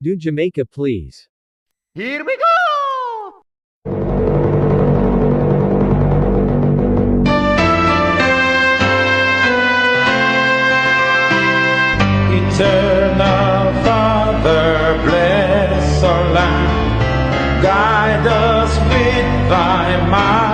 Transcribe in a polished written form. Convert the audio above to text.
Do Jamaica please. Here we go! Eternal Father, bless our land, guide us with thy might.